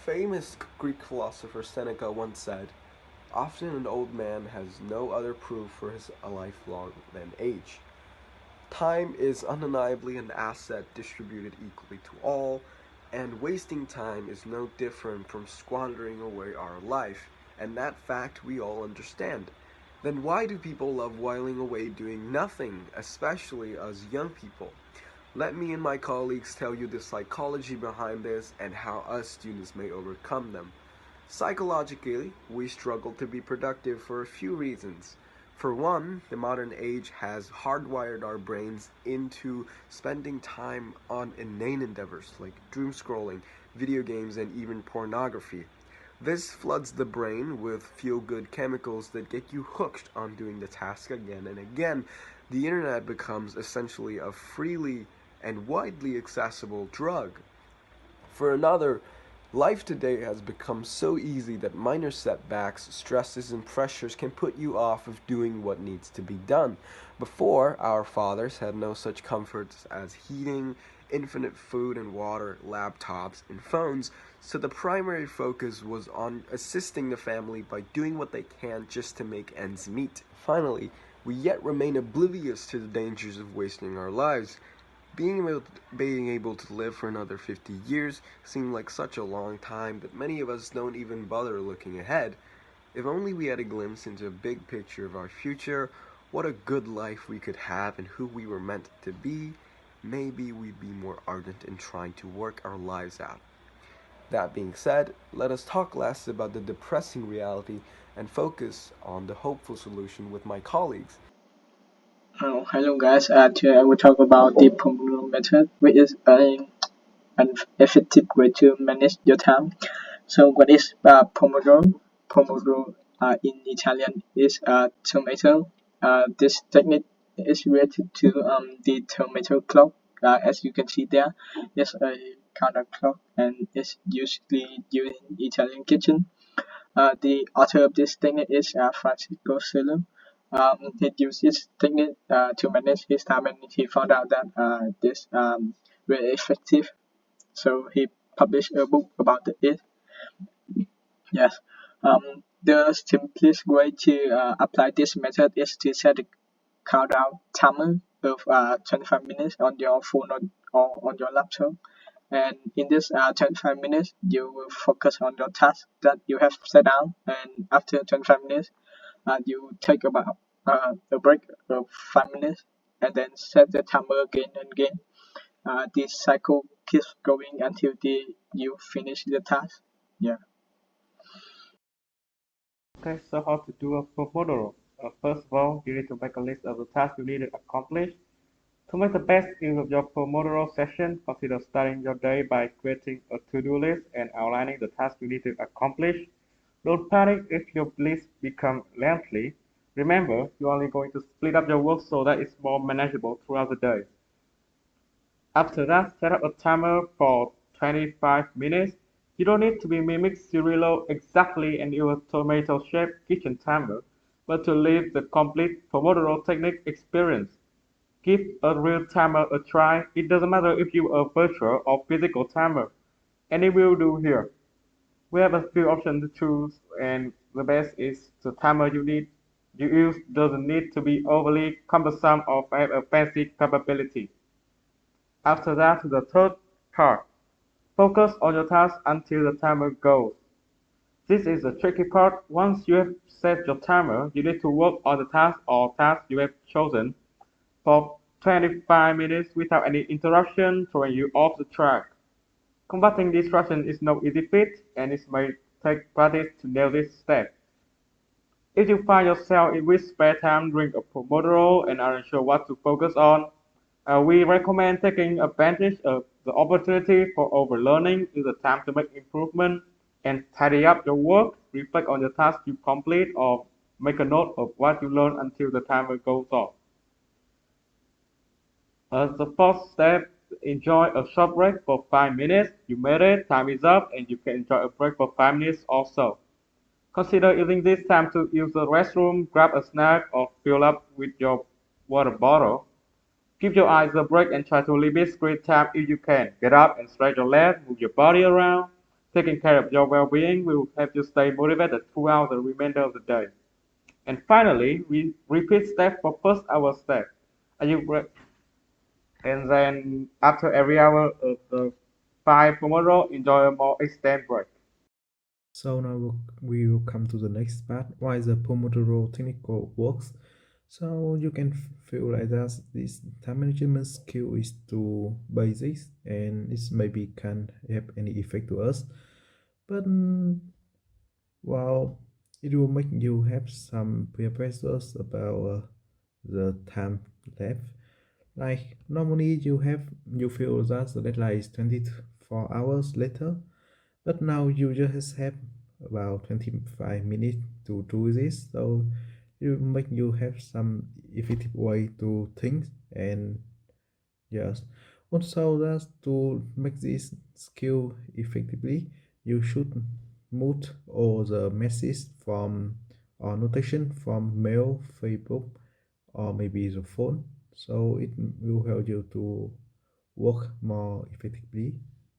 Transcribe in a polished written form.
Famous Greek philosopher Seneca once said, "Often an old man has no other proof for his lifelong than age." Time is undeniably an asset distributed equally to all, and wasting time is no different from squandering away our life, and that fact we all understand. Then why do people love whiling away doing nothing, especially us young people? Let me and my colleagues tell you the psychology behind this and how us students may overcome them. Psychologically, we struggle to be productive for a few reasons. For one, the modern age has hardwired our brains into spending time on inane endeavors like doom scrolling, video games, and even pornography. This floods the brain with feel-good chemicals that get you hooked on doing the task again and again. The internet becomes essentially a freely and widely accessible drug. For another, life today has become so easy that minor setbacks, stresses, and pressures can put you off of doing what needs to be done. Before, our fathers had no such comforts as heating, infinite food and water, laptops, and phones, so the primary focus was on assisting the family by doing what they can just to make ends meet. Finally, we yet remain oblivious to the dangers of wasting our lives. Being able to live for another 50 years seemed like such a long time that many of us don't even bother looking ahead. If only we had a glimpse into a big picture of our future, what a good life we could have and who we were meant to be, maybe we'd be more ardent in trying to work our lives out. That being said, let us talk less about the depressing reality and focus on the hopeful solution with my colleagues. Hello guys, today I will talk about the Pomodoro method, which is an effective way to manage your time. So what is Pomodoro? Pomodoro in Italian is tomato. This technique is related to the tomato clock. As you can see there, it's a counter clock and it's usually used in Italian kitchen. The author of this technique is Francisco Solo. He used this technique to manage his time, and he found out that this very effective. So he published a book about it. Yes. The simplest way to apply this method is to set a countdown timer of 25 minutes on your phone or on your laptop. And in this 25 minutes, you will focus on your task that you have set down. And after 25 minutes, you take about a break of 5 minutes and then set the timer again and again. This cycle keeps going until you finish the task. Yeah. Okay, so how to do a Pomodoro? First of all, you need to make a list of the tasks you need to accomplish. To make the best use of your Pomodoro session, consider starting your day by creating a to-do list and outlining the tasks you need to accomplish. Don't panic if your list becomes lengthy. Remember, you're only going to split up your work so that it's more manageable throughout the day. After that, set up a timer for 25 minutes. You don't need to be mimic Cirillo exactly in your tomato-shaped kitchen timer, but to live the complete Pomodoro technique experience. Give a real timer a try. It doesn't matter if you are a virtual or physical timer. Any will do here. We have a few options to choose, and the best is the timer you use doesn't need to be overly cumbersome or have a fancy capability. After that, the third part. Focus on your task until the timer goes. This is the tricky part. Once you have set your timer, you need to work on the task or task you have chosen for 25 minutes without any interruption throwing you off the track. Combating distraction is no easy feat, and it may take practice to nail this step. If you find yourself with spare time during a Pomodoro and aren't sure what to focus on, we recommend taking advantage of the opportunity for overlearning. Use the time to make improvement and tidy up your work. Reflect on the task you complete or make a note of what you learned until the timer goes off. As the first step, enjoy a short break for 5 minutes. You made it, time is up, and you can enjoy a break for 5 minutes also. Consider using this time to use the restroom, grab a snack, or fill up with your water bottle. Give your eyes a break and try to limit screen time if you can. Get up and stretch your legs, move your body around. Taking care of your well-being will help you stay motivated throughout the remainder of the day. And finally, we repeat step for first hour step. Are you re- and then after every hour of the 5 Pomodoro, enjoy a more extended break. So now we will come to the next part, why the Pomodoro technique works. So you can feel like that this time management skill is too basic and it maybe can't have any effect to us. But well, it will make you have some peer pressures about the time left. Like normally you feel that the deadline is 24 hours later, but now you just have about 25 minutes to do this, so it will make you have some effective way to think. And yes, also that to make this skill effectively, you should mute all the messages from or notation from mail, Facebook, or maybe the phone. So it will help you to work more effectively.